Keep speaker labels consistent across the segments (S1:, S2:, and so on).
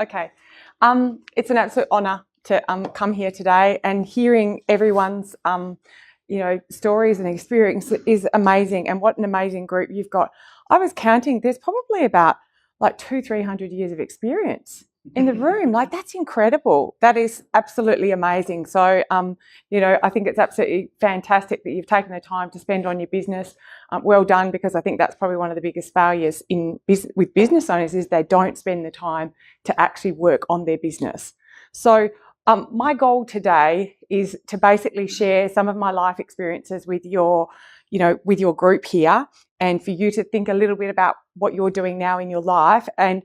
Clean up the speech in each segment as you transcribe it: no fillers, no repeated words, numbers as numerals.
S1: Okay. It's an absolute honour to come here today, and hearing everyone's stories and experience is amazing. And what an amazing group you've got. I was counting, there's probably about like 200-300 years of experience in the room. Like, that's incredible. That is absolutely amazing. So, I think it's absolutely fantastic that you've taken the time to spend on your business. Well done, because I think that's probably one of the biggest failures with business owners is they don't spend the time to actually work on their business. So my goal today is to basically share some of my life experiences with your group here, and for you to think a little bit about what you're doing now in your life, and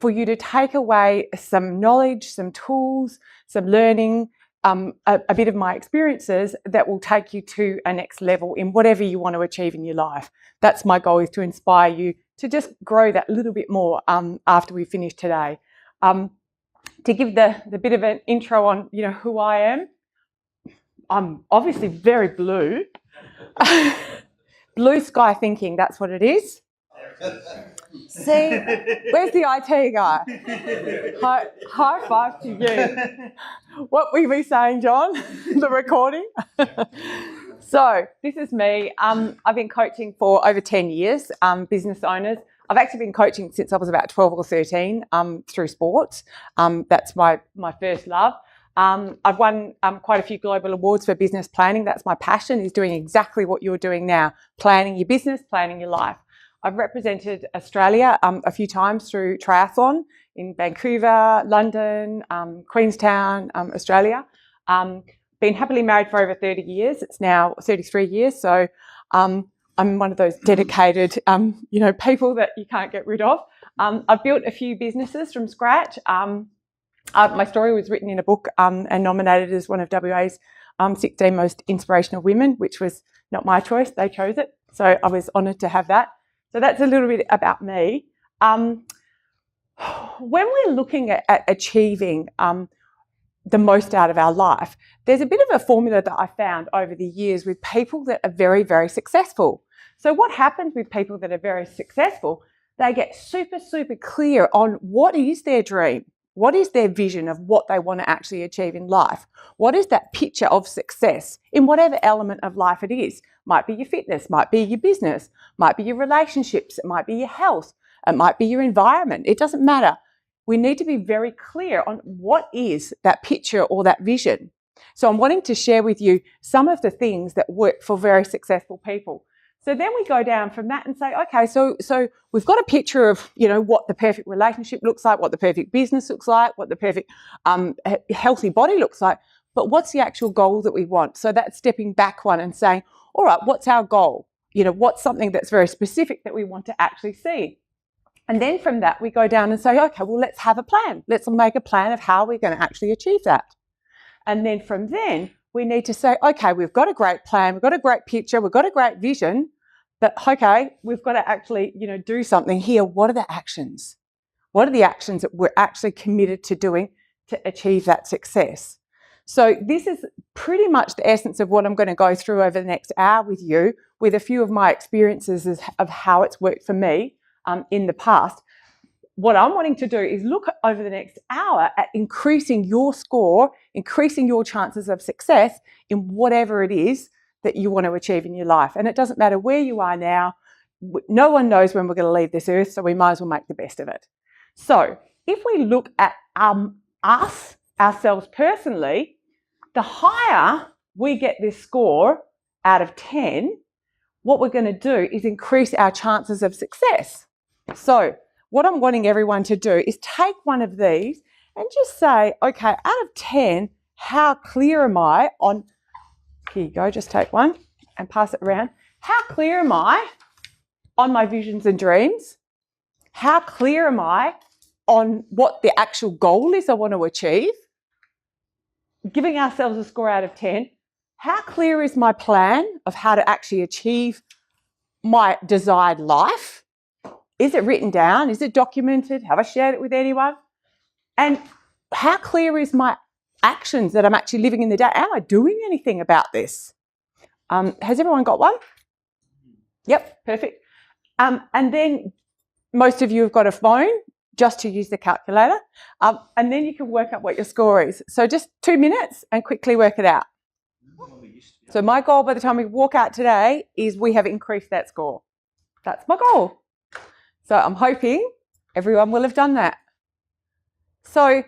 S1: for you to take away some knowledge, some tools, some learning, a bit of my experiences that will take you to a next level in whatever you want to achieve in your life. That's my goal, is to inspire you to just grow that little bit more after we finish today. To give the bit of an intro on, who I am, I'm obviously very blue. Blue sky thinking, that's what it is. See, where's the IT guy? High five to you. What were we saying, John? The recording? So this is me. I've been coaching for over 10 years, business owners. I've actually been coaching since I was about 12 or 13 through sports. That's my first love. I've won quite a few global awards for business planning. That's my passion, is doing exactly what you're doing now, planning your business, planning your life. I've represented Australia a few times through triathlon in Vancouver, London, Queenstown, Australia. Been happily married for over 30 years. It's now 33 years. So I'm one of those dedicated, people that you can't get rid of. I've built a few businesses from scratch. My story was written in a book and nominated as one of WA's 16 most inspirational women, which was not my choice. They chose it. So I was honoured to have that. So that's a little bit about me. When we're looking at achieving the most out of our life, there's a bit of a formula that I found over the years with people that are very, very successful. So what happens with people that are very successful, they get super, super clear on what is their dream, what is their vision of what they want to actually achieve in life, what is that picture of success in whatever element of life it is. Might be your fitness, might be your business, might be your relationships, it might be your health, it might be your environment. It doesn't matter. We need to be very clear on what is that picture or that vision. So I'm wanting to share with you some of the things that work for very successful people. So then we go down from that and say, okay, so we've got a picture of, what the perfect relationship looks like, what the perfect business looks like, what the perfect healthy body looks like, but what's the actual goal that we want? So that's stepping back one and saying, all right, what's our goal? What's something that's very specific that we want to actually see? And then from that, we go down and say, okay, well, let's have a plan. Let's make a plan of how we're going to actually achieve that. And then from then, we need to say, okay, we've got a great plan, we've got a great picture, we've got a great vision, but okay, we've got to actually, do something here. What are the actions? What are the actions that we're actually committed to doing to achieve that success? So this is pretty much the essence of what I'm going to go through over the next hour with you, with a few of my experiences of how it's worked for me in the past. What I'm wanting to do is look over the next hour at increasing your score, increasing your chances of success in whatever it is that you want to achieve in your life. And it doesn't matter where you are now. No one knows when we're going to leave this earth, so we might as well make the best of it. So if we look at ourselves personally, the higher we get this score out of 10, what we're going to do is increase our chances of success. So what I'm wanting everyone to do is take one of these and just say, okay, out of 10, how clear am I on, here you go, just take one and pass it around. How clear am I on my visions and dreams? How clear am I on what the actual goal is I want to achieve? Giving ourselves a score out of 10. How clear is my plan of how to actually achieve my desired life? Is it written down? Is it documented? Have I shared it with anyone? And how clear is my actions that I'm actually living in the day? Am I doing anything about this? Has everyone got one? Yep, perfect. And then most of you have got a phone. just to use the calculator. And then you can work out what your score is. So just 2 minutes and quickly work it out. So my goal by the time we walk out today is we have increased that score. That's my goal. So I'm hoping everyone will have done that. So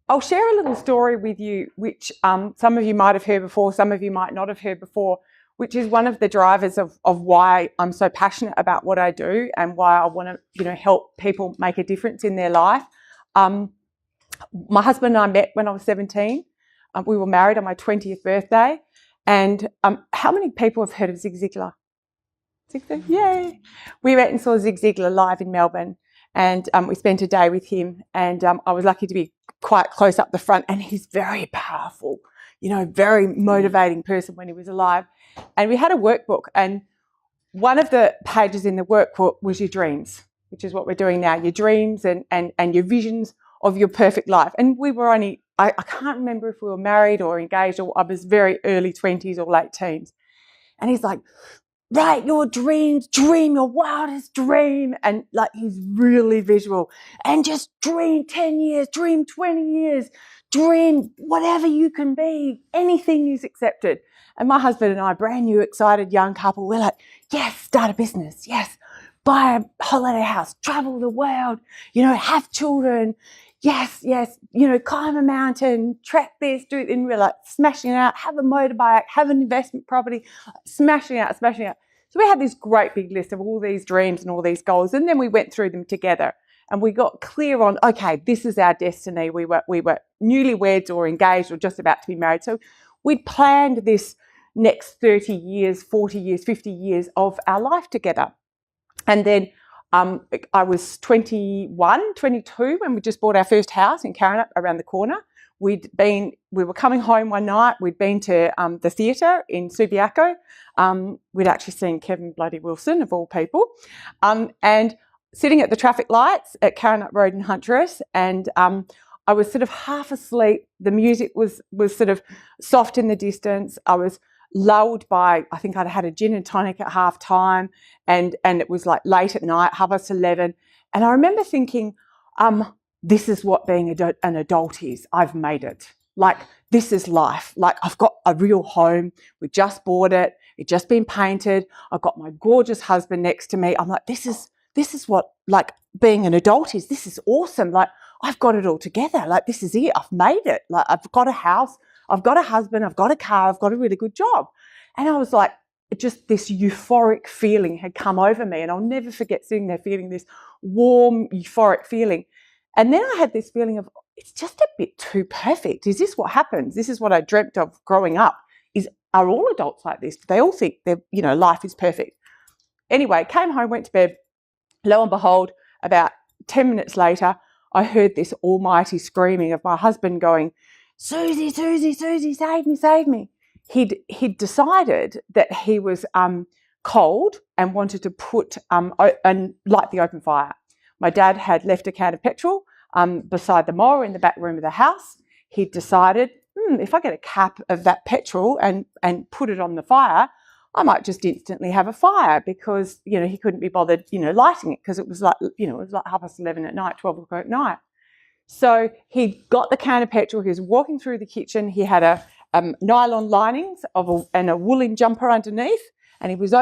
S1: I'll share a little story with you, which some of you might have heard before, some of you might not have heard before, which is one of the drivers of why I'm so passionate about what I do and why I want to, help people make a difference in their life. My husband and I met when I was 17. We were married on my 20th birthday. And how many people have heard of Zig Ziglar? Zig Ziglar? Yay! We went and saw Zig Ziglar live in Melbourne, and we spent a day with him. And I was lucky to be quite close up the front, and he's very powerful, very motivating person when he was alive. And we had a workbook, and one of the pages in the workbook was your dreams, which is what we're doing now, your dreams and your visions of your perfect life. And we were only, I can't remember if we were married or engaged, or I was very early 20s or late teens. And he's like, write your dreams, dream your wildest dream. And like, he's really visual. And just dream 10 years, dream 20 years, dream whatever you can be. Anything is accepted. And my husband and I, brand new, excited young couple, we're like, yes, start a business. Yes, buy a holiday house, travel the world, have children. Yes, climb a mountain, trek this, do it. And we're like smashing it out, have a motorbike, have an investment property, smashing out. So we had this great big list of all these dreams and all these goals. And then we went through them together and we got clear on, okay, this is our destiny. We were newlyweds or engaged or just about to be married. So we planned this next 30 years, 40 years, 50 years of our life together. And then I was 21, 22 when we just bought our first house in Karrinyup around the corner. We were coming home one night. We'd been to the theatre in Subiaco. We'd actually seen Kevin Bloody Wilson, of all people, and sitting at the traffic lights at Karrinyup Road in Huntress, and I was sort of half asleep. The music was sort of soft in the distance. I was lulled by, I think I'd had a gin and tonic at half time, and it was like late at night, 11:30. And I remember thinking, this is what being an adult is. I've made it. Like, this is life. Like, I've got a real home. We just bought it. It's just been painted. I've got my gorgeous husband next to me. I'm like, this is what, like, being an adult is. This is awesome. Like, I've got it all together. Like, this is it. I've made it. Like, I've got a house. I've got a husband. I've got a car. I've got a really good job. And I was like, just this euphoric feeling had come over me. And I'll never forget sitting there feeling this warm, euphoric feeling. And then I had this feeling of, it's just a bit too perfect. Is this what happens? This is what I dreamt of growing up. Are all adults like this? Do they all think life is perfect? Anyway, came home, went to bed. Lo and behold, about 10 minutes later, I heard this almighty screaming of my husband going, Susie, Susie, Susie, save me, save me. He'd decided that he was cold and wanted to put and light the open fire. My dad had left a can of petrol beside the mower in the back room of the house. He'd decided, if I get a cap of that petrol and put it on the fire, I might just instantly have a fire, because he couldn't be bothered lighting it, because it was like 11:30 at night, 12 o'clock at night. So he got the can of petrol. He was walking through the kitchen. He had a nylon linings and a woolen jumper underneath. And he was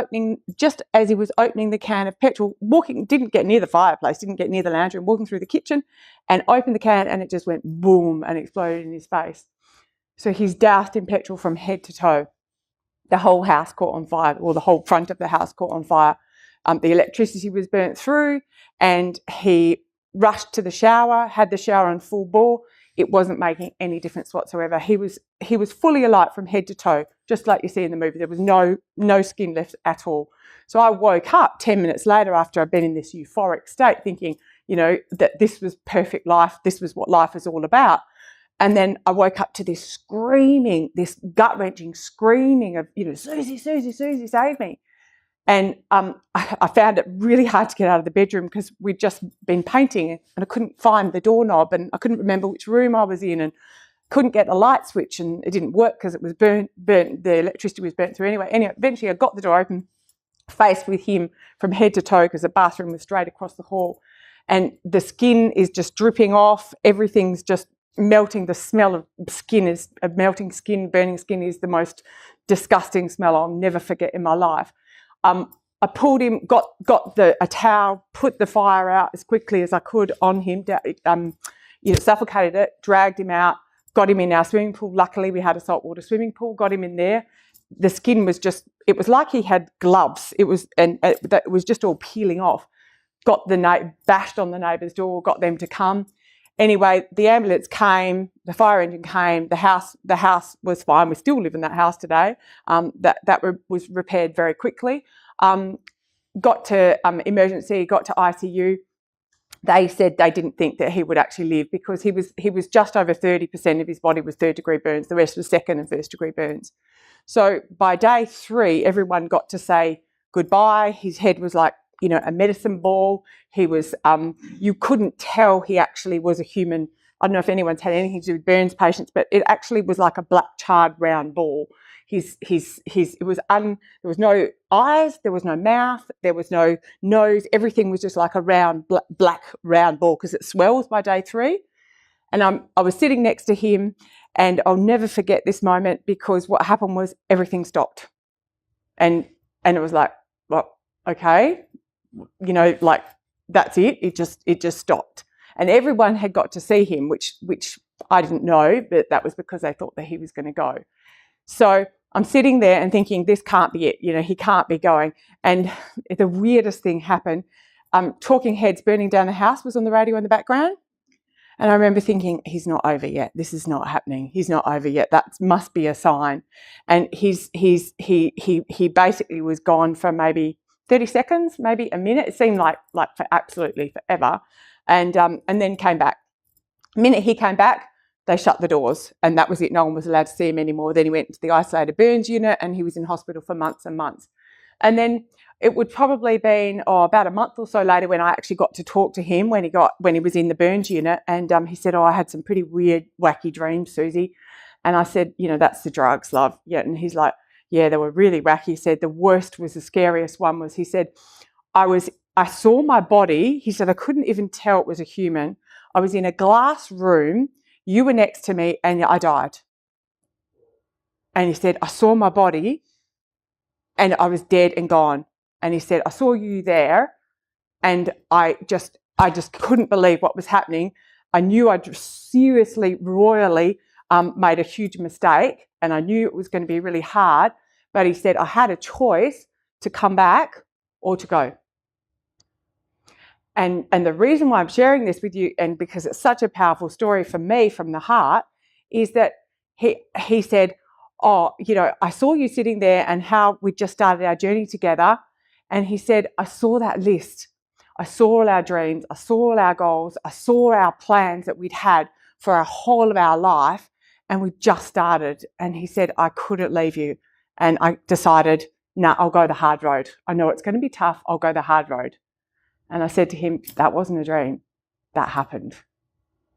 S1: just as he was opening the can of petrol, didn't get near the fireplace, didn't get near the lounge room, walking through the kitchen, and opened the can, and it just went boom and exploded in his face. So he's doused in petrol from head to toe. The whole house caught on fire, or the whole front of the house caught on fire. The electricity was burnt through, and he rushed to the shower, had the shower on full bore. It wasn't making any difference whatsoever. He was fully alight from head to toe, just like you see in the movie. There was no skin left at all. So I woke up 10 minutes later after I'd been in this euphoric state, thinking, that this was perfect life. This was what life is all about. And then I woke up to this screaming, this gut-wrenching screaming of, Susie, Susie, Susie, save me. And I found it really hard to get out of the bedroom, because we'd just been painting and I couldn't find the doorknob, and I couldn't remember which room I was in, and couldn't get the light switch, and it didn't work because it was burnt. The electricity was burnt through anyway. Eventually I got the door open, faced with him from head to toe, because the bathroom was straight across the hall. and the skin is just dripping off. Everything's just melting. The smell of skin is melting skin, burning skin is the most disgusting smell I'll never forget in my life. I pulled him, got a towel, put the fire out as quickly as I could on him, suffocated it, dragged him out, got him in our swimming pool. Luckily, we had a saltwater swimming pool, got him in there. The skin was just, it was like he had gloves. It was just all peeling off. Bashed on the neighbour's door, got them to come. Anyway, the ambulance came, the fire engine came, the house was fine. We still live in that house today. Was repaired very quickly. Got to emergency, got to ICU. They said they didn't think that he would actually live because he was just over 30% of his body was 3rd-degree burns. The rest was 2nd and 1st-degree burns. So by day 3, everyone got to say goodbye. His head was like, a medicine ball. He was, you couldn't tell he actually was a human. I don't know if anyone's had anything to do with burns patients, but it actually was like a black charred round ball. There was no eyes, there was no mouth, there was no nose. Everything was just like a round, black round ball because it swells by day 3. And I was sitting next to him, and I'll never forget this moment because what happened was everything stopped. And it was like, well, okay, like that's it. It just stopped. And everyone had got to see him, which I didn't know, but that was because they thought that he was going to go. So I'm sitting there and thinking, this can't be it. He can't be going. And the weirdest thing happened. Talking Heads Burning Down the House was on the radio in the background. And I remember thinking, he's not over yet. This is not happening. He's not over yet. That must be a sign. And he basically was gone for maybe 30 seconds, maybe a minute. It seemed like for absolutely forever. And then came back. The minute he came back, they shut the doors, and that was it. No one was allowed to see him anymore. Then he went to the isolated burns unit, and he was in hospital for months and months. And then it would probably been about a month or so later when I actually got to talk to him when he was in the burns unit, and he said, I had some pretty weird, wacky dreams, Susie. And I said, that's the drugs, love. Yeah. And he's like, yeah, they were really wacky. He said the worst was the scariest one was, he said, I saw my body. He said, I couldn't even tell it was a human. I was in a glass room. You were next to me and I died. And he said, I saw my body and I was dead and gone. And he said, I saw you there and I just couldn't believe what was happening. I knew I'd seriously, royally made a huge mistake, and I knew it was going to be really hard. But he said, I had a choice to come back or to go. And the reason why I'm sharing this with you, and because it's such a powerful story for me from the heart, is that he said, I saw you sitting there and how we just started our journey together. And he said, I saw that list. I saw all our dreams. I saw all our goals. I saw our plans that we'd had for our whole of our life. And we just started. And he said, I couldn't leave you. And I decided, I'll go the hard road. I know it's going to be tough. I'll go the hard road. And I said to him, that wasn't a dream. That happened.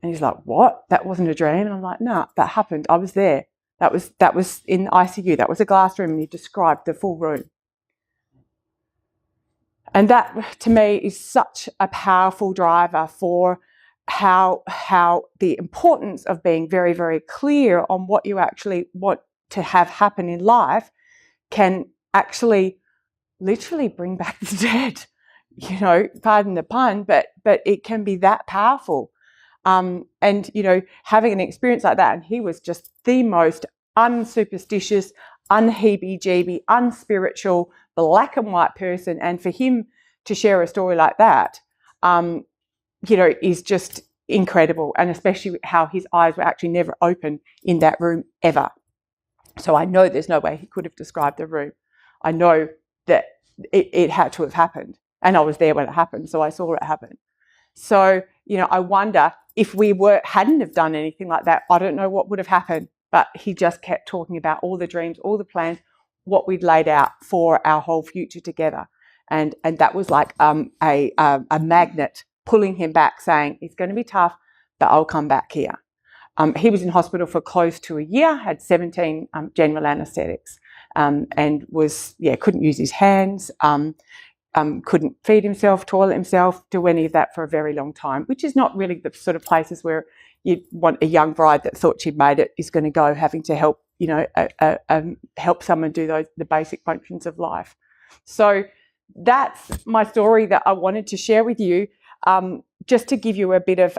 S1: And he's like, what? That wasn't a dream? And I'm like, no, that happened. I was there. That was in ICU. That was a glass room, and he described the full room. And that, to me, is such a powerful driver for how the importance of being very, very clear on what you actually want to have happen in life can actually literally bring back the dead. Pardon the pun, but it can be that powerful. And, having an experience like that, and he was just the most unsuperstitious, unheebie-jeebie, unspiritual, black and white person. And for him to share a story like that, is just incredible. And especially how his eyes were actually never open in that room ever. So I know there's no way he could have described the room. I know that it had to have happened. And I was there when it happened, so I saw it happen. So, I wonder if we hadn't have done anything like that, I don't know what would have happened. But he just kept talking about all the dreams, all the plans, what we'd laid out for our whole future together. And that was like a magnet pulling him back, saying, it's going to be tough, but I'll come back here. He was in hospital for close to a year, had 17 general anaesthetics, and couldn't use his hands. couldn't feed himself, toilet himself, do any of that for a very long time, which is not really the sort of places where you want a young bride that thought she'd made it is going to go having to help, help someone do the basic functions of life. So that's my story that I wanted to share with you, just to give you a bit of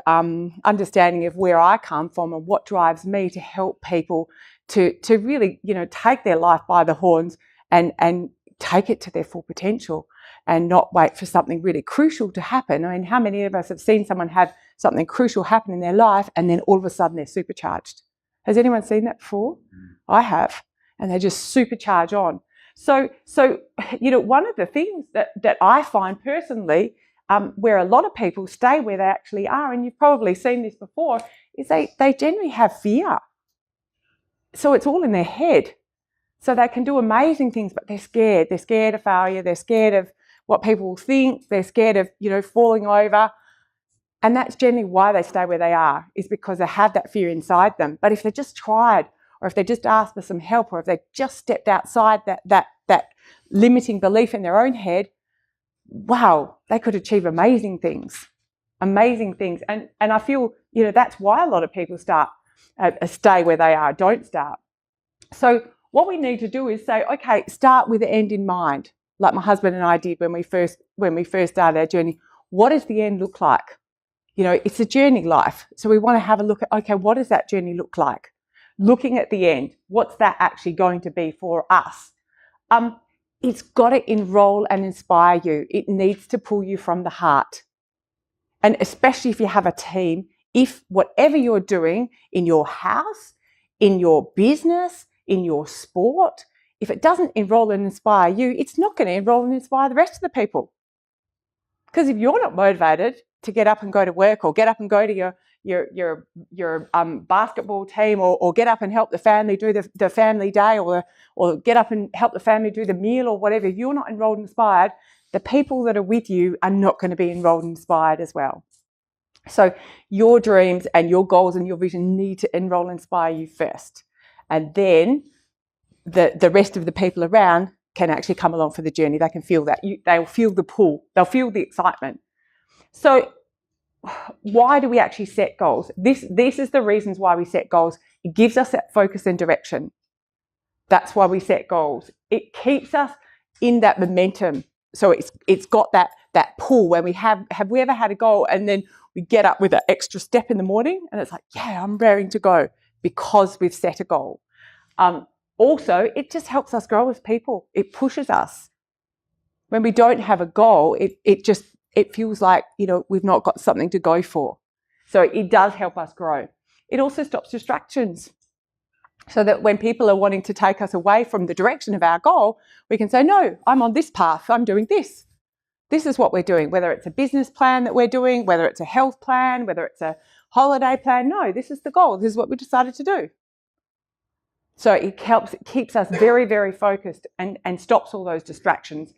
S1: understanding of where I come from and what drives me to help people to really, take their life by the horns and take it to their full potential and not wait for something really crucial to happen. I mean, how many of us have seen someone have something crucial happen in their life and then all of a sudden they're supercharged? Has anyone seen that before? I have. And they just supercharge on. So one of the things that I find personally, where a lot of people stay where they actually are, and you've probably seen this before, is they generally have fear. So it's all in their head. So they can do amazing things, but they're scared. They're scared of failure. They're scared of what people will think. They're scared of, falling over. And that's generally why they stay where they are, is because they have that fear inside them. But if they just tried, or if they just asked for some help, or if they just stepped outside that limiting belief in their own head, wow, they could achieve amazing things. Amazing things. And I feel, that's why a lot of people stay where they are, don't start. So what we need to do is say, okay, start with the end in mind, like my husband and I did when we first started our journey. What does the end look like? It's a journey life. So we want to have a look at, okay, what does that journey look like? Looking at the end, what's that actually going to be for us? It's got to enroll and inspire you. It needs to pull you from the heart. And especially if you have a team, if whatever you're doing in your house, in your business, in your sport, if it doesn't enroll and inspire you, it's not going to enroll and inspire the rest of the people. Because if you're not motivated to get up and go to work, or get up and go to your basketball team, or get up and help the family do the family day, or get up and help the family do the meal or whatever, if you're not enrolled and inspired, the people that are with you are not going to be enrolled and inspired as well. So your dreams and your goals and your vision need to enroll and inspire you first. And then the rest of the people around can actually come along for the journey. They can feel that. They'll feel the pull. They'll feel the excitement. So why do we actually set goals? This is the reasons why we set goals. It gives us that focus and direction. That's why we set goals. It keeps us in that momentum. So it's got that pull when we have we ever had a goal and then we get up with an extra step in the morning and it's like, yeah, I'm raring to go because we've set a goal. Also, it just helps us grow as people. It pushes us. When we don't have a goal, it feels like, we've not got something to go for. So it does help us grow. It also stops distractions. So that when people are wanting to take us away from the direction of our goal, we can say, no, I'm on this path. I'm doing this. This is what we're doing, whether it's a business plan that we're doing, whether it's a health plan, whether it's a holiday plan. No, this is the goal. This is what we decided to do. So it keeps us very, very focused and stops all those distractions.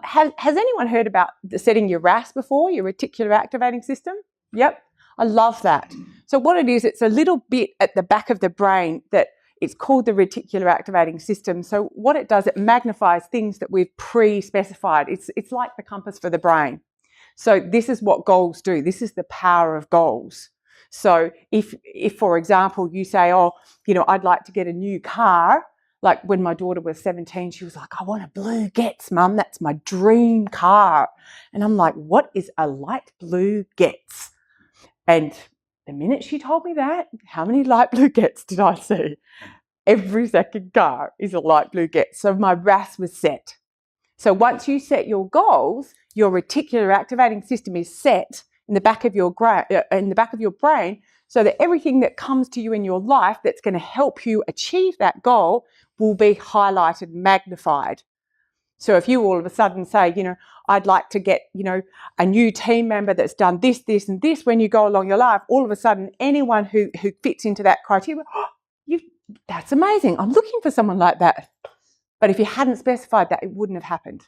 S1: Has anyone heard about setting your RAS before, your reticular activating system? Yep, I love that. So what it is, it's a little bit at the back of the brain that it's called the reticular activating system. So what it does, it magnifies things that we've pre-specified. It's like the compass for the brain. So this is what goals do. This is the power of goals. So if for example, you say, I'd like to get a new car. Like when my daughter was 17, she was like, I want a blue Getz, Mum. That's my dream car. And I'm like, what is a light blue Getz? And the minute she told me that, how many light blue Getz did I see? Every second car is a light blue Getz. So my RAS was set. So once you set your goals, your reticular activating system is set in the back of your brain, so that everything that comes to you in your life that's going to help you achieve that goal will be highlighted, magnified. So if you all of a sudden say, I'd like to get, a new team member that's done this, this, and this, when you go along your life, all of a sudden anyone who fits into that criteria, that's amazing. I'm looking for someone like that. But if you hadn't specified that, it wouldn't have happened.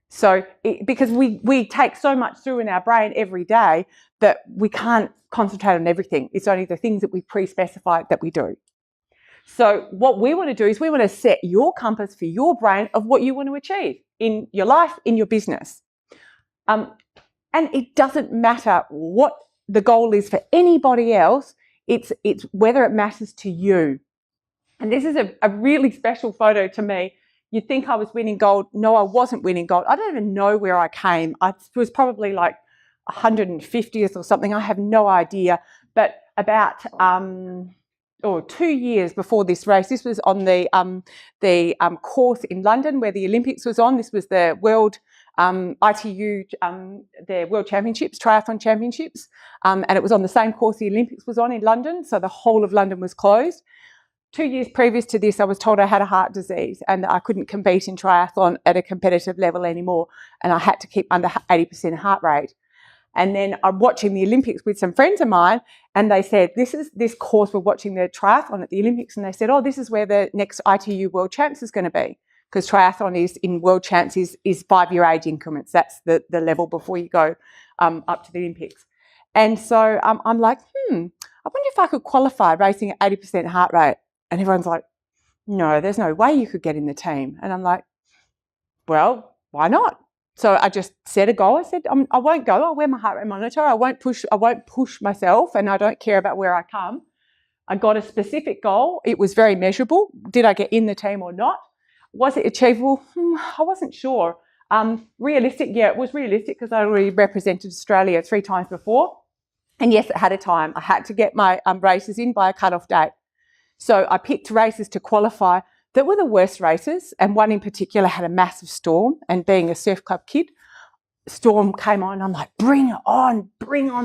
S1: So because we take so much through in our brain every day that we can't concentrate on everything. It's only the things that we pre-specified that we do. So what we want to do is we want to set your compass for your brain of what you want to achieve in your life, in your business. And it doesn't matter what the goal is for anybody else. It's whether it matters to you. And this is a really special photo to me. You'd think I was winning gold. No, I wasn't winning gold. I don't even know where I came. I was probably like 150th or something. I have no idea. But about 2 years before this race, this was on the course in London where the Olympics was on. This was the World ITU, their World Championships, Triathlon Championships, and it was on the same course the Olympics was on in London, so the whole of London was closed. 2 years previous to this, I was told I had a heart disease and I couldn't compete in triathlon at a competitive level anymore, and I had to keep under 80% heart rate. And then I'm watching the Olympics with some friends of mine, and they said, this course, we're watching the triathlon at the Olympics, and they said, oh, this is where the next ITU World Champs is going to be, because triathlon is in World Champs is 5-year age increments. That's the level before you go up to the Olympics. And so I'm like, I wonder if I could qualify racing at 80% heart rate. And everyone's like, no, there's no way you could get in the team. And I'm like, well, why not? So I just set a goal. I said, I won't go. I'll wear my heart rate monitor. I won't push myself, and I don't care about where I come. I got a specific goal. It was very measurable. Did I get in the team or not? Was it achievable? I wasn't sure. Realistic? Yeah, it was realistic because I already represented Australia 3 times before. And yes, it had a time. I had to get my races in by a cut-off date. So I picked races to qualify that were the worst races, and one in particular had a massive storm, and being a surf club kid, storm came on. I'm like, bring on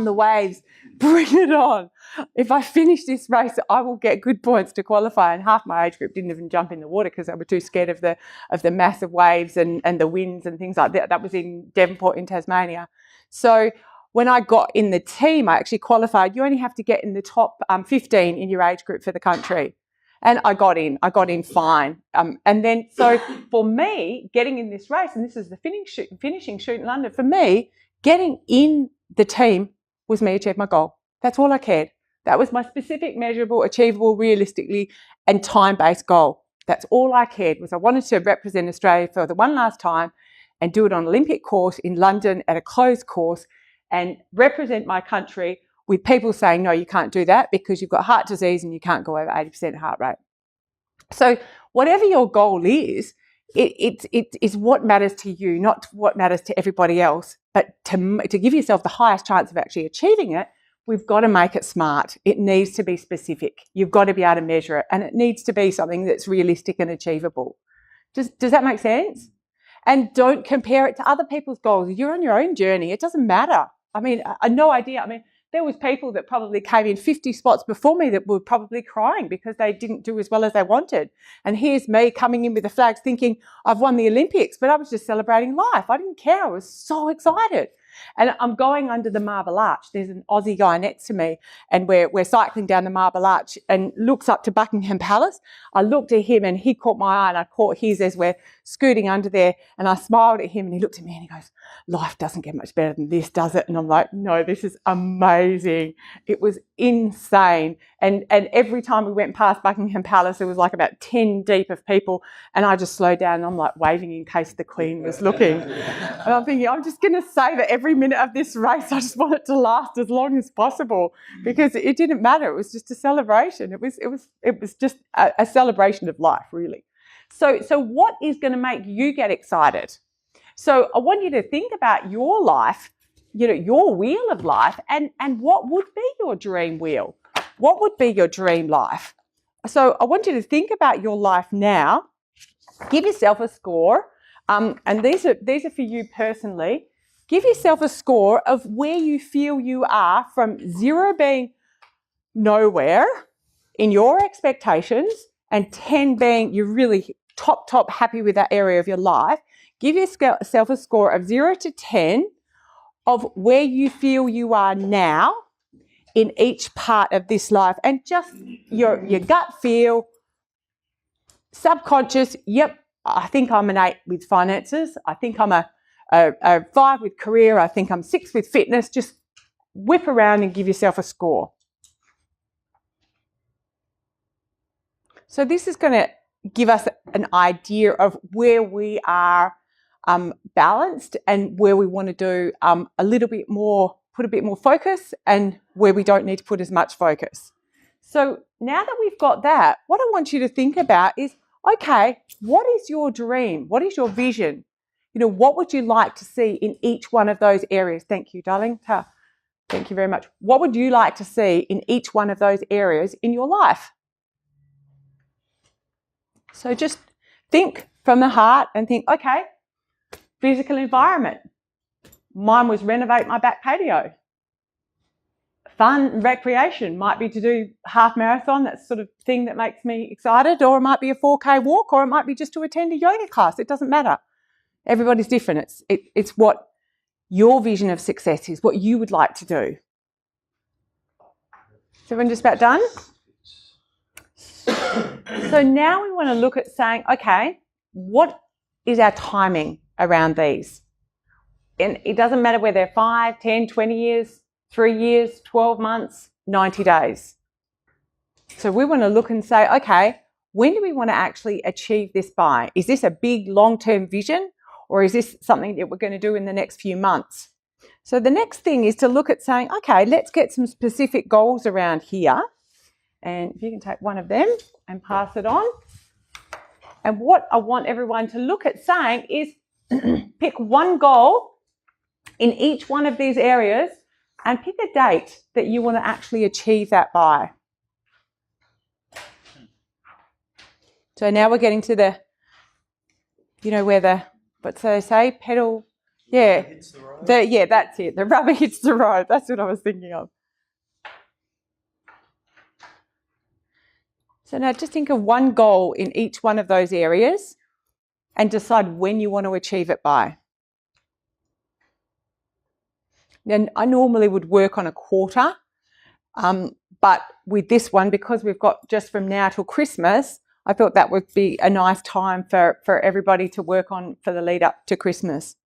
S1: the waves, bring it on. If I finish this race, I will get good points to qualify. And half my age group didn't even jump in the water because they were too scared of the massive waves and the winds and things like that. That was in Devonport in Tasmania. So when I got in the team, I actually qualified. You only have to get in the top 15 in your age group for the country. And I got in fine. And then, so for me, getting in this race, and this is the finishing shoot in London, for me, getting in the team was me achieving my goal. That's all I cared. That was my specific, measurable, achievable, realistically, and time-based goal. That's all I cared, was I wanted to represent Australia for the one last time and do it on an Olympic course in London at a closed course and represent my country with people saying, no, you can't do that because you've got heart disease and you can't go over 80% heart rate. So whatever your goal is, it is what matters to you, not what matters to everybody else. But to give yourself the highest chance of actually achieving it, we've got to make it smart. It needs to be specific. You've got to be able to measure it, and it needs to be something that's realistic and achievable. Does that make sense? And don't compare it to other people's goals. You're on your own journey. It doesn't matter. I mean, no idea. I mean, there was people that probably came in 50 spots before me that were probably crying because they didn't do as well as they wanted. And here's me coming in with the flags thinking I've won the Olympics, but I was just celebrating life. I didn't care. I was so excited. And I'm going under the Marble Arch. There's an Aussie guy next to me, and we're cycling down the Marble Arch, and looks up to Buckingham Palace. I looked at him and he caught my eye, and I caught his as we're scooting under there, and I smiled at him and he looked at me and he goes, life doesn't get much better than this, does it? And I'm like, no, this is amazing. It was insane. And every time we went past Buckingham Palace, there was like about 10 deep of people, and I just slowed down and I'm like waving in case the Queen was looking. And I'm thinking, I'm just going to savour every minute of this race. I just want it to last as long as possible, because it didn't matter. It was just a celebration. It was just a celebration of life, really. So what is going to make you get excited? So I want you to think about your life, your wheel of life, and what would be your dream wheel? What would be your dream life? So I want you to think about your life now. Give yourself a score, and these are for you personally. Give yourself a score of where you feel you are, from 0 being nowhere in your expectations and 10 being you're really top happy with that area of your life. Give yourself a score of 0 to 10 of where you feel you are now in each part of this life, and just your gut feel, subconscious. Yep, I think I'm an 8 with finances. I think I'm a 5 with career. I think I'm 6 with fitness. Just whip around and give yourself a score. So this is going to give us an idea of where we are balanced and where we want to do a little bit more, put a bit more focus, and where we don't need to put as much focus. So now that we've got that, what I want you to think about is, okay, what is your dream? What is your vision? You know, what would you like to see in each one of those areas? Thank you, darling. Thank you very much. What would you like to see in each one of those areas in your life? So just think from the heart and think, okay, physical environment. Mine was renovate my back patio. Fun recreation might be to do half marathon, that sort of thing that makes me excited, or it might be a 4K walk, or it might be just to attend a yoga class. It doesn't matter. Everybody's different. It's what your vision of success is, what you would like to do. Is everyone just about done? So now we want to look at saying, okay, what is our timing around these? And it doesn't matter whether they're 5, 10, 20 years, 3 years, 12 months, 90 days. So we want to look and say, okay, when do we want to actually achieve this by? Is this a big long-term vision, or is this something that we're going to do in the next few months? So the next thing is to look at saying, okay, let's get some specific goals around here. And if you can take one of them and pass it on. And what I want everyone to look at saying is pick one goal in each one of these areas and pick a date that you want to actually achieve that by. So now we're getting to the, you know, where the, what do they say, pedal, yeah, yeah, that's it. The rubber hits the road. That's what I was thinking of. So now just think of one goal in each one of those areas and decide when you want to achieve it by. Then I normally would work on a quarter, but with this one, because we've got just from now till Christmas, I thought that would be a nice time for everybody to work on for the lead up to Christmas.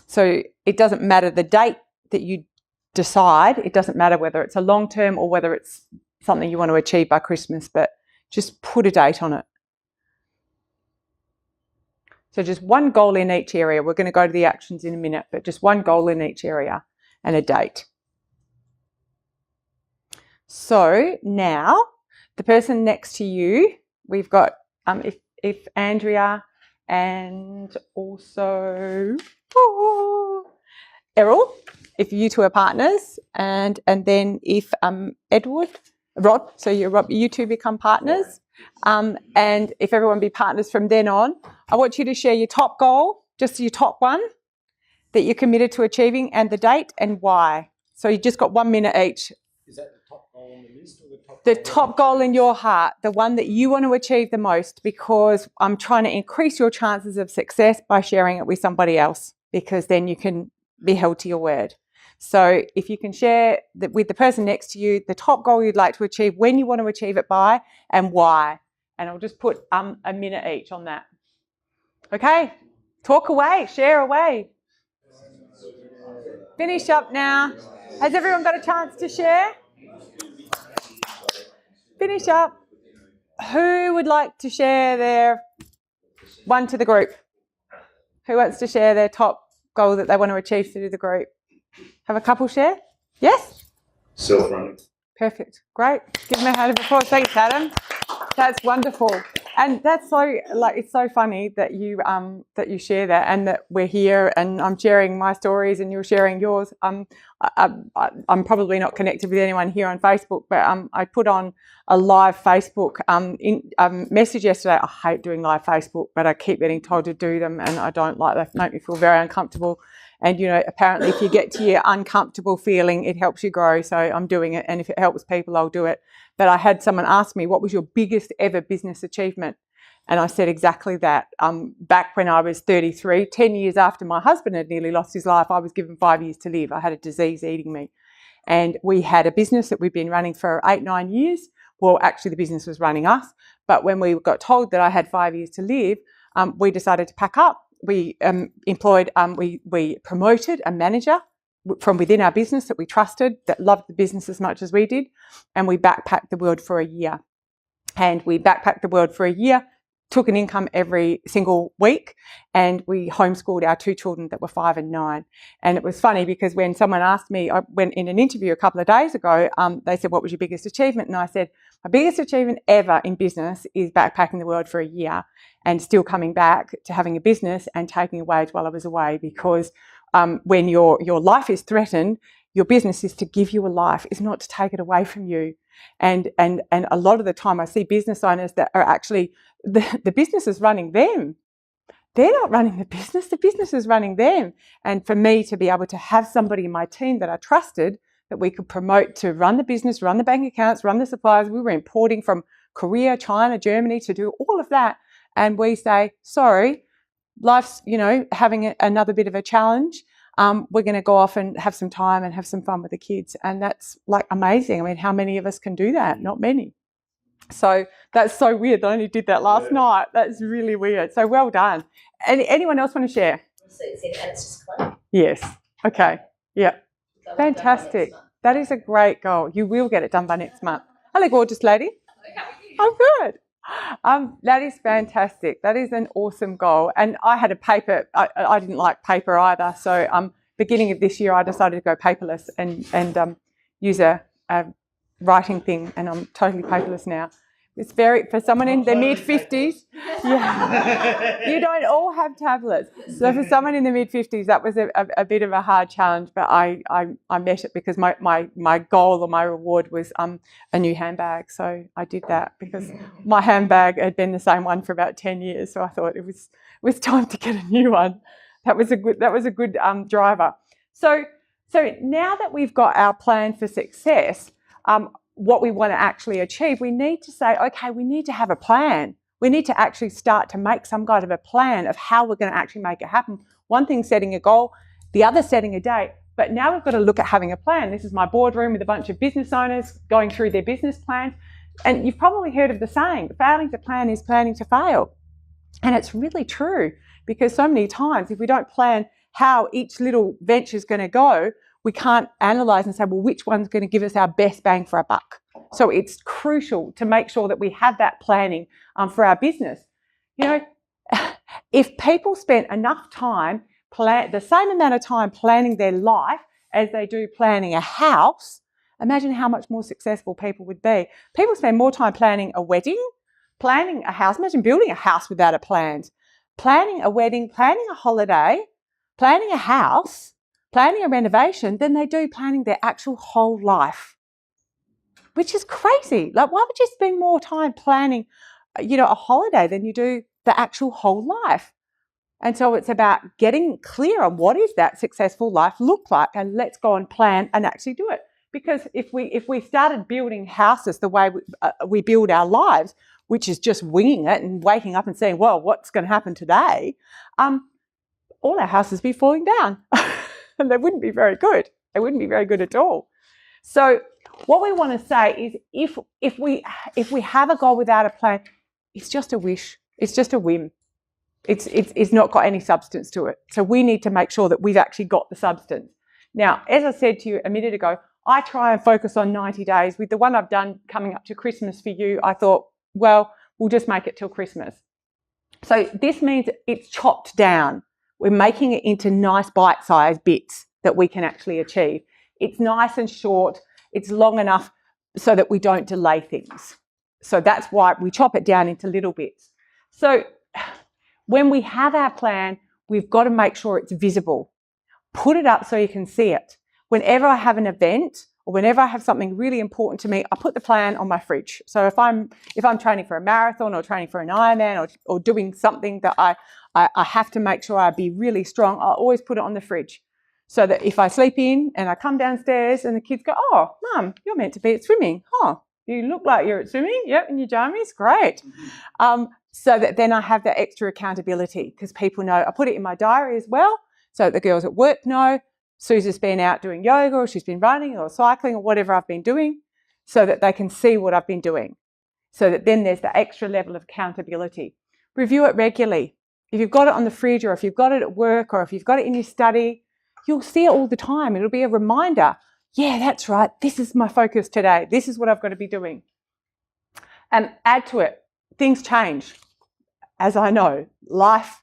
S1: So it doesn't matter the date that you decide. It doesn't matter whether it's a long term or whether it's something you want to achieve by Christmas, but just put a date on it. So just one goal in each area. We're going to go to the actions in a minute, but just one goal in each area and a date. So now the person next to you, we've got if Andrea and also Errol, if you two are partners, and then if Rod, so you two become partners, and if everyone be partners from then on, I want you to share your top goal, just your top one that you're committed to achieving, and the date and why. So you just got 1 minute each.
S2: Is that the top goal on the list, or
S1: the top goal in your heart, the one that you want to achieve the most, because I'm trying to increase your chances of success by sharing it with somebody else, because then you can be held to your word. So if you can share with the person next to you the top goal you'd like to achieve, when you want to achieve it by, and why. And I'll just put a minute each on that. Okay, talk away, share away. Finish up now. Has everyone got a chance to share? Finish up. Who would like to share their one to the group? Who wants to share their top goal that they want to achieve through the group? Have a couple share? Yes?
S2: Self-running.
S1: Perfect. Great. Give them a hand of applause. Thanks, Adam. That's wonderful. And that's so, it's so funny that you share that, and that we're here and I'm sharing my stories and you're sharing yours. I'm probably not connected with anyone here on Facebook, but I put on a live Facebook message yesterday. I hate doing live Facebook, but I keep getting told to do them, and I don't like that. They make me feel very uncomfortable. And, apparently if you get to your uncomfortable feeling, it helps you grow. So I'm doing it. And if it helps people, I'll do it. But I had someone ask me, what was your biggest ever business achievement? And I said exactly that. Back when I was 33, 10 years after my husband had nearly lost his life, I was given 5 years to live. I had a disease eating me. And we had a business that we'd been running for 8-9 years. Well, actually the business was running us. But when we got told that I had 5 years to live, we decided to pack up. We we promoted a manager from within our business that we trusted, that loved the business as much as we did, and we backpacked the world for a year. and we backpacked the world for a year, took an income every single week, and we homeschooled our 2 children that were 5 and 9. And it was funny because when someone asked me, I went in an interview a couple of days ago, they said, what was your biggest achievement? And I said, my biggest achievement ever in business is backpacking the world for a year and still coming back to having a business and taking a wage while I was away, because when your life is threatened, your business is to give you a life, is not to take it away from you. And a lot of the time I see business owners that are actually, the business is running them. They're not running the business is running them. And for me to be able to have somebody in my team that I trusted, that we could promote to run the business, run the bank accounts, run the suppliers. We were importing from Korea, China, Germany to do all of that. And we say, sorry, life's, having another bit of a challenge. We're going to go off and have some time and have some fun with the kids. And that's like amazing. I mean, how many of us can do that? Not many. So that's so weird. I only did that last night. That's really weird. So well done. Anyone else want to share? Yes. Okay. Yeah. Fantastic. That is a great goal. You will get it done by next month. Hello, gorgeous lady. I'm good. That is fantastic. That is an awesome goal. And I had a paper. I didn't like paper either. So beginning of this year, I decided to go paperless and use a writing thing. And I'm totally paperless now. It's for someone in their mid-50s. Yeah, you don't all have tablets. So for someone in the mid-50s, that was a bit of a hard challenge. But I met it because my goal or my reward was a new handbag. So I did that because my handbag had been the same one for about 10 years. So I thought it was time to get a new one. That was a good driver. So now that we've got our plan for success, what we want to actually achieve, we need to say, okay, we need to have a plan. We need to actually start to make some kind of a plan of how we're going to actually make it happen. One thing setting a goal, the other setting a date, but now we've got to look at having a plan. This is my boardroom with a bunch of business owners going through their business plans. And you've probably heard of the saying, failing to plan is planning to fail. And it's really true, because so many times if we don't plan how each little venture is going to go, we can't analyse and say, well, which one's going to give us our best bang for our buck? So it's crucial to make sure that we have that planning for our business. If people spent enough time, the same amount of time planning their life as they do planning a house, imagine how much more successful people would be. People spend more time planning a wedding, planning a house. Imagine building a house without a plan. Planning a wedding, planning a holiday, planning a house, planning a renovation than they do planning their actual whole life, which is crazy. Like, why would you spend more time planning, a holiday than you do the actual whole life? And so it's about getting clear on what is that successful life look like, and let's go and plan and actually do it. Because if we started building houses the way we build our lives, which is just winging it and waking up and saying, well, what's going to happen today? All our houses be falling down. And they wouldn't be very good. They wouldn't be very good at all. So what we want to say is if we have a goal without a plan, it's just a wish. It's just a whim. It's not got any substance to it. So we need to make sure that we've actually got the substance. Now, as I said to you a minute ago, I try and focus on 90 days. With the one I've done coming up to Christmas for you, I thought, well, we'll just make it till Christmas. So this means it's chopped down. We're making it into nice bite-sized bits that we can actually achieve. It's nice and short. It's long enough so that we don't delay things. So that's why we chop it down into little bits. So when we have our plan, we've got to make sure it's visible. Put it up so you can see it. Whenever I have an event or whenever I have something really important to me, I put the plan on my fridge. So if I'm training for a marathon or training for an Ironman or doing something that I have to make sure I be really strong, I always put it on the fridge. So that if I sleep in and I come downstairs and the kids go, oh, Mum, you're meant to be at swimming. Oh, you look like you're at swimming. Yep, in your jammies. Great. So that then I have that extra accountability, because people know. I put it in my diary as well, so that the girls at work know Susan's been out doing yoga, or she's been running or cycling or whatever I've been doing, so that they can see what I've been doing. So that then there's the extra level of accountability. Review it regularly. If you've got it on the fridge, or if you've got it at work, or if you've got it in your study, you'll see it all the time. It'll be a reminder. Yeah, that's right. This is my focus today. This is what I've got to be doing. And add to it, things change. As I know, life,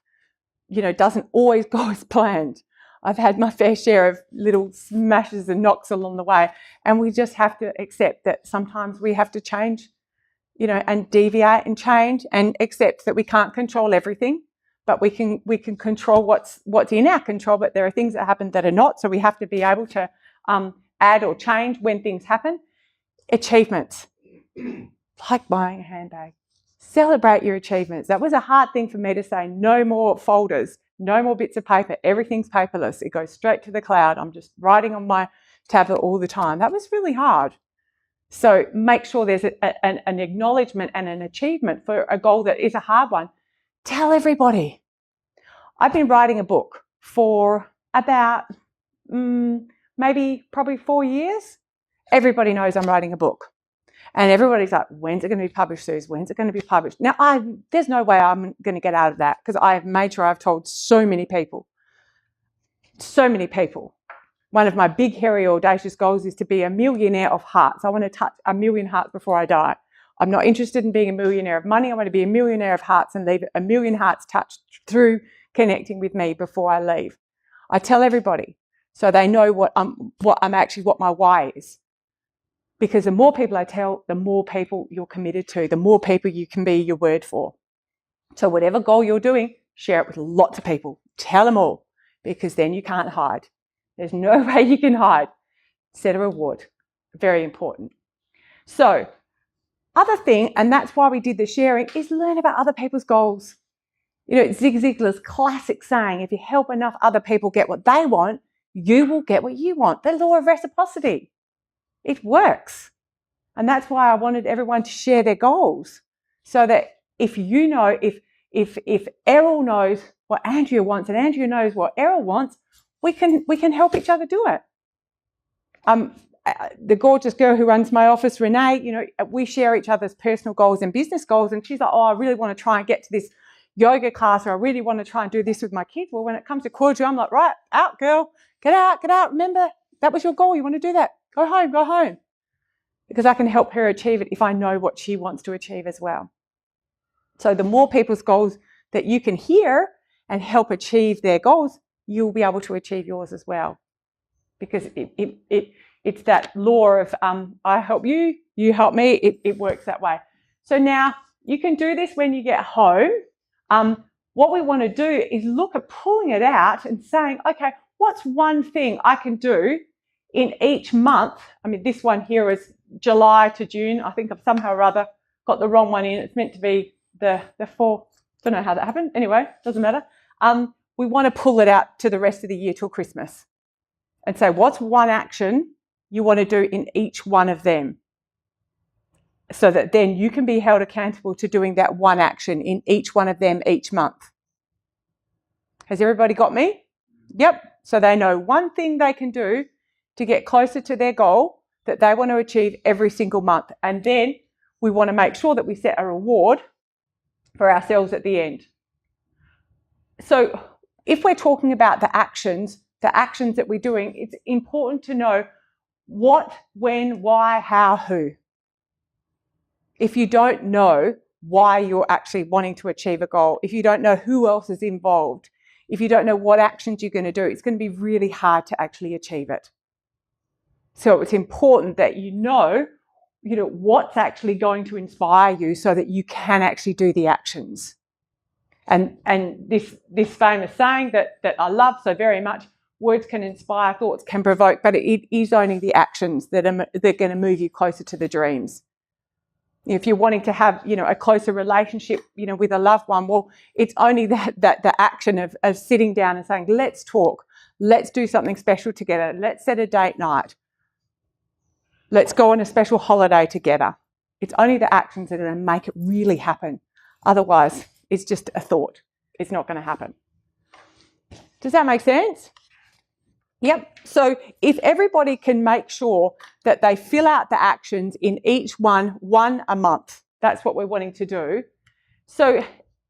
S1: doesn't always go as planned. I've had my fair share of little smashes and knocks along the way, and we just have to accept that sometimes we have to change, and deviate and change, and accept that we can't control everything, but we can control what's in our control. But there are things that happen that are not, so we have to be able to add or change when things happen. Achievements, like buying a handbag. Celebrate your achievements. That was a hard thing for me to say. No more folders, no more bits of paper. Everything's paperless. It goes straight to the cloud. I'm just writing on my tablet all the time. That was really hard. So make sure there's an acknowledgement and an achievement for a goal that is a hard one. Tell everybody. I've been writing a book for about probably 4 years. Everybody knows I'm writing a book. And everybody's like, when's it going to be published, Suze? When's it going to be published? Now, there's no way I'm going to get out of that, because I have made sure I've told so many people. So many people. One of my big, hairy, audacious goals is to be a millionaire of hearts. I want to touch 1 million hearts before I die. I'm not interested in being a millionaire of money. I want to be a millionaire of hearts and leave 1 million hearts touched through connecting with me before I leave. I tell everybody so they know what my why is. Because the more people I tell, the more people you're committed to, the more people you can be your word for. So whatever goal you're doing, share it with lots of people. Tell them all, because then you can't hide. There's no way you can hide. Set a reward. Very important. So, other thing, and that's why we did the sharing, is learn about other people's goals. Zig Ziglar's classic saying, if you help enough other people get what they want, you will get what you want. The law of reciprocity. It works. And that's why I wanted everyone to share their goals, so that if Errol knows what Andrea wants and Andrea knows what Errol wants, we can help each other do it. The gorgeous girl who runs my office, Renee, we share each other's personal goals and business goals, and she's like, oh, I really want to try and get to this yoga class, or I really want to try and do this with my kids. Well, when it comes to cordial, I'm like, right, out, girl, get out. Remember, that was your goal. You want to do that? Go home. Because I can help her achieve it if I know what she wants to achieve as well. So the more people's goals that you can hear and help achieve their goals, you'll be able to achieve yours as well. Because it's that law of I help you, you help me. It works that way. So now you can do this when you get home. What we want to do is look at pulling it out and saying, okay, what's one thing I can do in each month? I mean, this one here is July to June. I think I've somehow or other got the wrong one in. It's meant to be the 4th. Don't know how that happened. Anyway, doesn't matter. We want to pull it out to the rest of the year till Christmas and say, what's one action you want to do in each one of them? So that then you can be held accountable to doing that one action in each one of them each month. Has everybody got me? Yep. So they know one thing they can do to get closer to their goal that they want to achieve every single month. And then we want to make sure that we set a reward for ourselves at the end. So if we're talking about the actions that we're doing, it's important to know what, when, why, how, who. If you don't know why you're actually wanting to achieve a goal, if you don't know who else is involved, if you don't know what actions you're going to do, it's going to be really hard to actually achieve it. So it's important that you know what's actually going to inspire you so that you can actually do the actions. And this famous saying that I love so very much, words can inspire, thoughts can provoke, but it is only the actions that are going to move you closer to the dreams. If you're wanting to have, a closer relationship, with a loved one, well, it's only that the action of sitting down and saying, let's talk, let's do something special together, let's set a date night, let's go on a special holiday together. It's only the actions that are going to make it really happen. Otherwise, it's just a thought. It's not going to happen. Does that make sense? Yep. So if everybody can make sure that they fill out the actions in each one a month, that's what we're wanting to do. So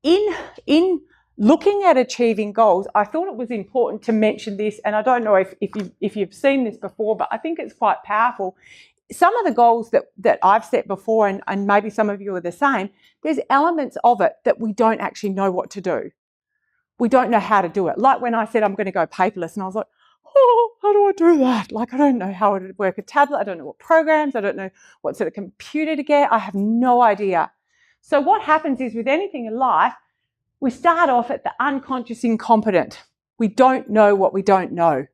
S1: in looking at achieving goals, I thought it was important to mention this, and I don't know if you've seen this before, but I think it's quite powerful. some of the goals that I've set before, and maybe some of you are the same, there's elements of it that we don't actually know what to do. We don't know how to do it. Like when I said I'm going to go paperless, and I was like, oh, how do I do that? Like, I don't know how to work a tablet. I don't know what programs. I don't know what sort of computer to get. I have no idea. So what happens is with anything in life, we start off at the unconscious incompetent. We don't know what we don't know.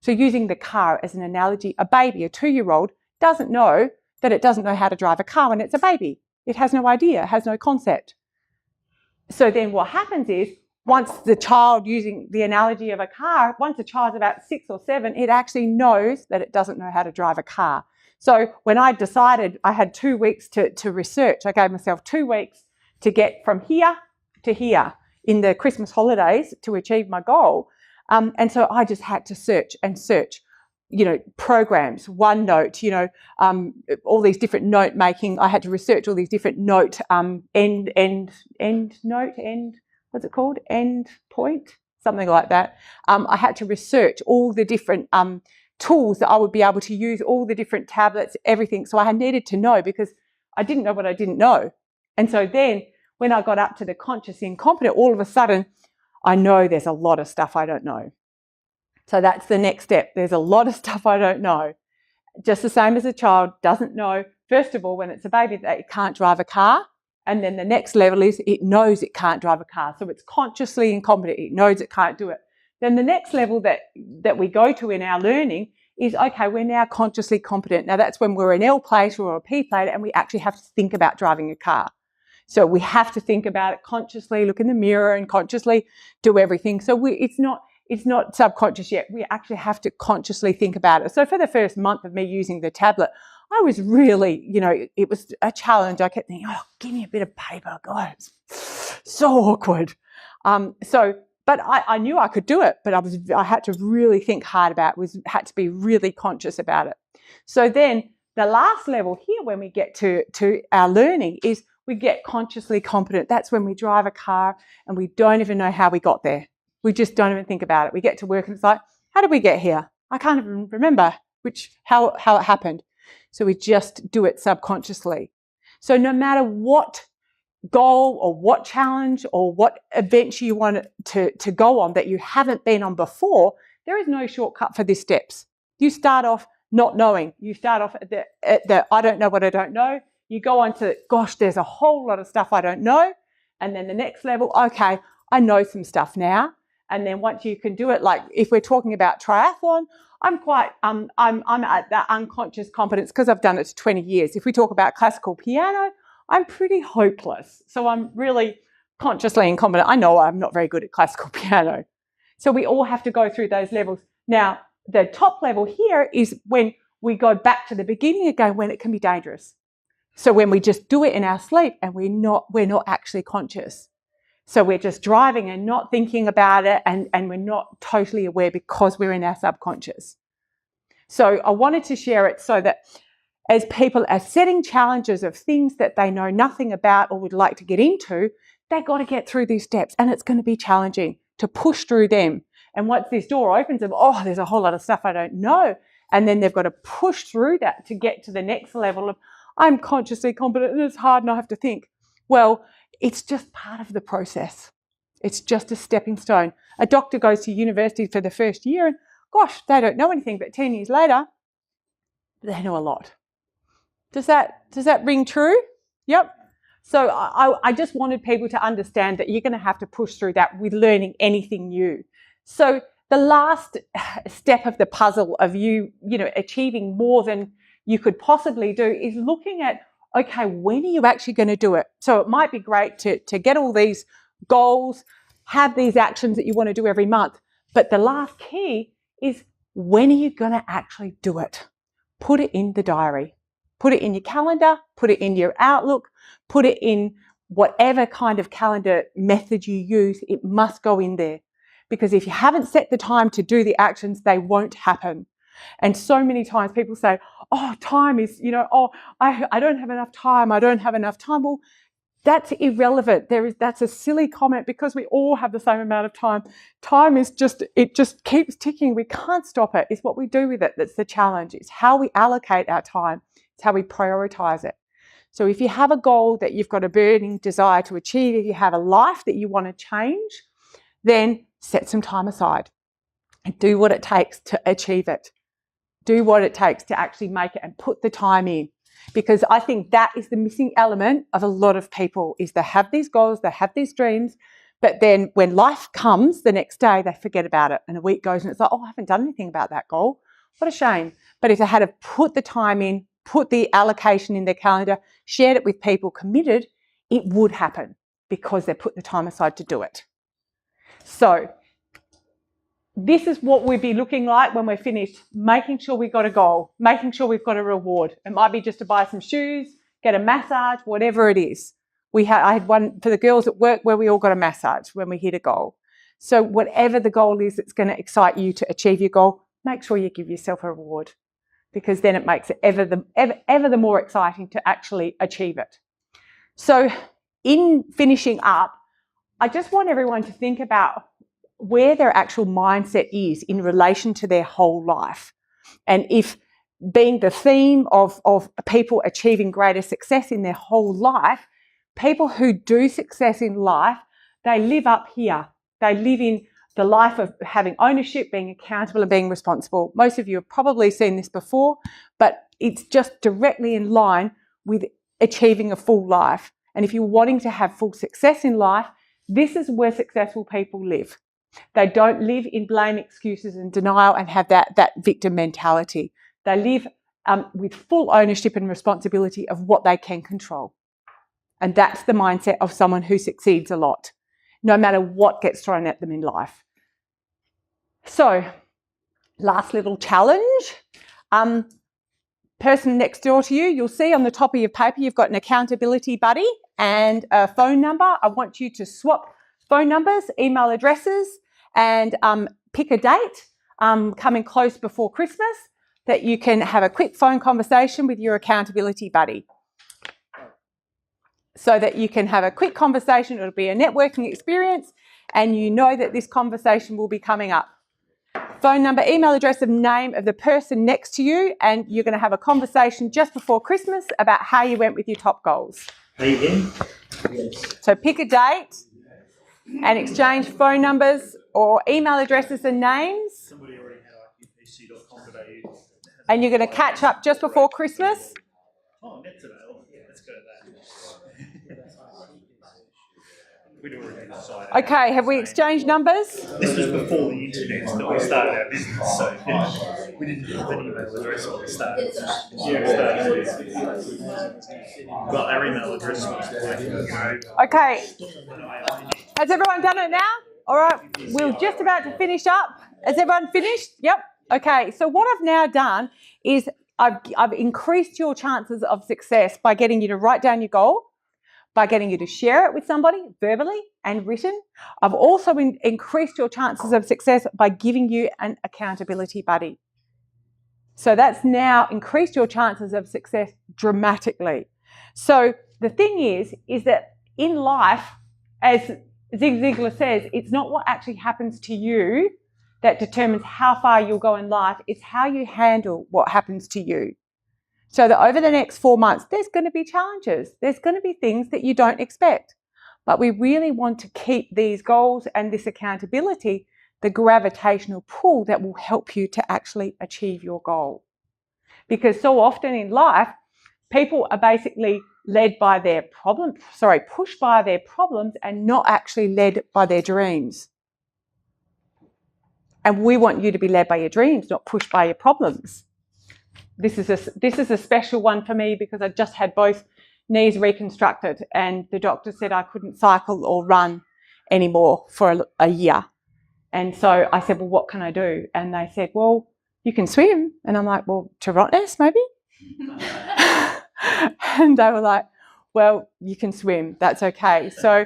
S1: So using the car as an analogy, a baby, a 2-year-old, doesn't know that it doesn't know how to drive a car when it's a baby. It has no idea, has no concept. So then what happens is, once the child, using the analogy of a car, once a child's about 6 or 7, it actually knows that it doesn't know how to drive a car. So when I decided I had 2 weeks to research, I gave myself 2 weeks to get from here to here in the Christmas holidays to achieve my goal. And so I just had to search, programs, OneNote, all these different note making. I had to research all these different note, what's it called? End point, something like that. I had to research all the different tools that I would be able to use, all the different tablets, everything. So I needed to know, because I didn't know what I didn't know. And so then when I got up to the conscious incompetent, all of a sudden, I know there's a lot of stuff I don't know. So that's the next step. There's a lot of stuff I don't know. Just the same as a child doesn't know, first of all, when it's a baby, that it can't drive a car. And then the next level is it knows it can't drive a car. So it's consciously incompetent. It knows it can't do it. Then the next level that we go to in our learning is, okay, we're now consciously competent. Now that's when we're an L plate or a P plate and we actually have to think about driving a car. So we have to think about it consciously, look in the mirror and consciously do everything. So it's not subconscious yet. We actually have to consciously think about it. So for the first month of me using the tablet, I was really, it was a challenge. I kept thinking, oh, give me a bit of paper. God, it's so awkward. But I knew I could do it, but I had to really think hard about it, had to be really conscious about it. So then the last level here, when we get to our learning, is we get consciously competent. That's when we drive a car and we don't even know how we got there. We just don't even think about it. We get to work and it's like, how did we get here? I can't even remember how it happened. So we just do it subconsciously. So no matter what goal or what challenge or what adventure you want to go on that you haven't been on before, there is no shortcut for these steps. You start off not knowing. You start off at the I don't know what I don't know. You go on to, gosh, there's a whole lot of stuff I don't know. And then the next level, okay, I know some stuff now. And then once you can do it, like if we're talking about triathlon, I'm at that unconscious competence because I've done it for 20 years. If we talk about classical piano, I'm pretty hopeless. So I'm really consciously incompetent. I know I'm not very good at classical piano. So we all have to go through those levels. Now, the top level here is when we go back to the beginning again, when it can be dangerous. So when we just do it in our sleep and we're not actually conscious. So we're just driving and not thinking about it, and we're not totally aware because we're in our subconscious. So I wanted to share it so that as people are setting challenges of things that they know nothing about or would like to get into, they've got to get through these steps, and it's going to be challenging to push through them. And once this door opens, there's a whole lot of stuff I don't know. And then they've got to push through that to get to the next level of, I'm consciously competent and it's hard and I have to think. Well, it's just part of the process. It's just a stepping stone. A doctor goes to university for the first year and, gosh, they don't know anything, but 10 years later, they know a lot. Does that ring true? Yep. So I just wanted people to understand that you're going to have to push through that with learning anything new. So the last step of the puzzle of you achieving more than you could possibly do is looking at, okay, when are you actually going to do it? So it might be great to get all these goals, have these actions that you want to do every month. But the last key is, when are you going to actually do it? Put it in the diary. Put it in your calendar, put it in your Outlook, put it in whatever kind of calendar method you use. It must go in there. Because if you haven't set the time to do the actions, they won't happen. And so many times people say, oh, time is, I don't have enough time. I don't have enough time. Well, that's irrelevant. That's a silly comment because we all have the same amount of time. Time is it just keeps ticking. We can't stop it. It's what we do with it that's the challenge. It's how we allocate our time. It's how we prioritise it. So if you have a goal that you've got a burning desire to achieve, if you have a life that you want to change, then set some time aside and do what it takes to achieve it. Do what it takes to actually make it and put the time in. Because I think that is the missing element of a lot of people, is they have these goals, they have these dreams, but then when life comes the next day, they forget about it. And a week goes and it's like, oh, I haven't done anything about that goal. What a shame. But if they had to put the time in, put the allocation in their calendar, shared it with people, committed, it would happen because they put the time aside to do it. So this is what we'd be looking like when we're finished, making sure we've got a goal, making sure we've got a reward. It might be just to buy some shoes, get a massage, whatever it is. I had one for the girls at work where we all got a massage when we hit a goal. So whatever the goal is that's going to excite you to achieve your goal, make sure you give yourself a reward, because then it makes it ever the more exciting to actually achieve it. So in finishing up, I just want everyone to think about where their actual mindset is in relation to their whole life. And if being the theme of people achieving greater success in their whole life, people who do success in life, they live up here. They live in the life of having ownership, being accountable and being responsible. Most of you have probably seen this before, but it's just directly in line with achieving a full life. And if you're wanting to have full success in life, this is where successful people live. They don't live in blame, excuses and denial and have that victim mentality. They live with full ownership and responsibility of what they can control. And that's the mindset of someone who succeeds a lot, no matter what gets thrown at them in life. So, last little challenge. Person next door to you, you'll see on the top of your paper, you've got an accountability buddy and a phone number. I want you to swap phone numbers, email addresses, and pick a date coming close before Christmas that you can have a quick phone conversation with your accountability buddy. So that you can have a quick conversation. It'll be a networking experience and you know that this conversation will be coming up. Phone number, email address and name of the person next to you, and you're going to have a conversation just before Christmas about how you went with your top goals.
S2: Yes.
S1: So pick a date and exchange phone numbers or email addresses and names.
S2: Somebody already had ipc.com.au.
S1: And you're going to catch up just before Christmas.
S2: Oh, net today. Let's go to that. We'd already decided.
S1: Okay, have we exchanged numbers?
S2: This was before the internet that we started our business, so we didn't have an email address when we started. Got our email address.
S1: Okay. Has everyone done it now? All right, we're just about to finish up. Has everyone finished? Yep. Okay, so what I've now done is I've increased your chances of success by getting you to write down your goal, by getting you to share it with somebody verbally and written. I've also increased your chances of success by giving you an accountability buddy. So that's now increased your chances of success dramatically. So the thing is that in life, as Zig Ziglar says, it's not what actually happens to you that determines how far you'll go in life. It's how you handle what happens to you. So that over the next 4 months, there's going to be challenges. There's going to be things that you don't expect. But we really want to keep these goals and this accountability, the gravitational pull that will help you to actually achieve your goal. Because so often in life, people are basically led by their pushed by their problems and not actually led by their dreams. And we want you to be led by your dreams, not pushed by your problems. This is a special one for me because I just had both knees reconstructed and the doctor said I couldn't cycle or run anymore for a year. And so I said, well, what can I do? And they said, well, you can swim. And I'm like, well, to Rottnest maybe? And they were like, well, you can swim. That's okay. So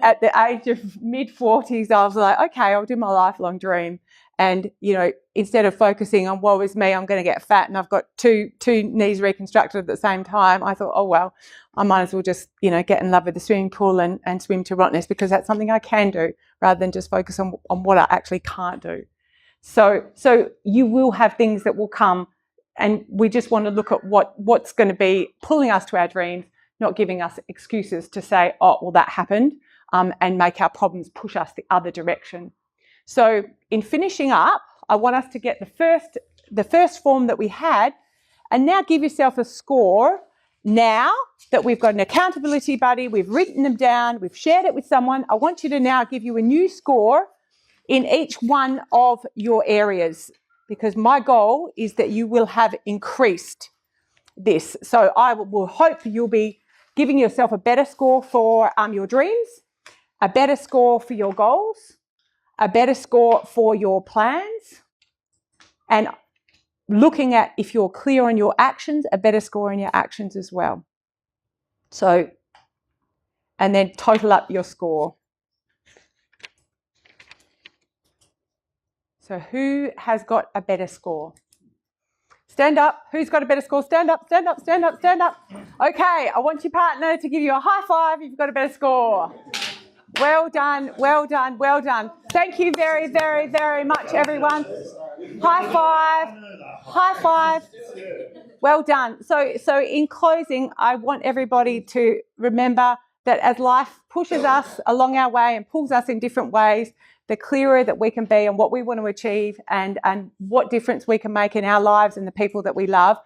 S1: at the age of mid-40s, I was like, okay, I'll do my lifelong dream. And, you know, instead of focusing on woe is me, I'm going to get fat and I've got two knees reconstructed at the same time, I thought, oh, well, I might as well just, you know, get in love with the swimming pool and swim to Rottnest because that's something I can do rather than just focus on what I actually can't do. So you will have things that will come and we just want to look at what's going to be pulling us to our dreams, not giving us excuses to say, oh, well, that happened, and make our problems push us the other direction. So in finishing up, I want us to get the first form that we had, and now give yourself a score. Now that we've got an accountability buddy, we've written them down, we've shared it with someone, I want you to now give you a new score in each one of your areas, because my goal is that you will have increased this. So I will hope you'll be giving yourself a better score for your dreams, a better score for your goals, a better score for your plans, and looking at if you're clear on your actions, a better score in your actions as well. So, and then total up your score. So who has got a better score? Stand up. Who's got a better score? Stand up, stand up, stand up, stand up. Okay, I want your partner to give you a high five if you've got a better score. Well done, well done, well done. Thank you very, very, very much, everyone. High five, high five. Well done. So in closing, I want everybody to remember that as life pushes us along our way and pulls us in different ways, the clearer that we can be on what we want to achieve and what difference we can make in our lives and the people that we love,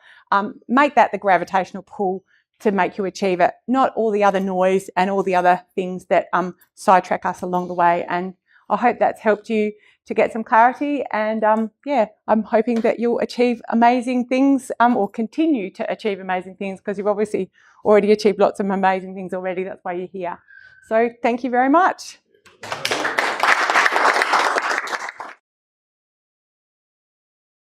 S1: make that the gravitational pull to make you achieve it, not all the other noise and all the other things that sidetrack us along the way. And I hope that's helped you to get some clarity. And yeah, I'm hoping that you'll achieve amazing things or continue to achieve amazing things, because you've obviously already achieved lots of amazing things already. That's why you're here. So thank you very much.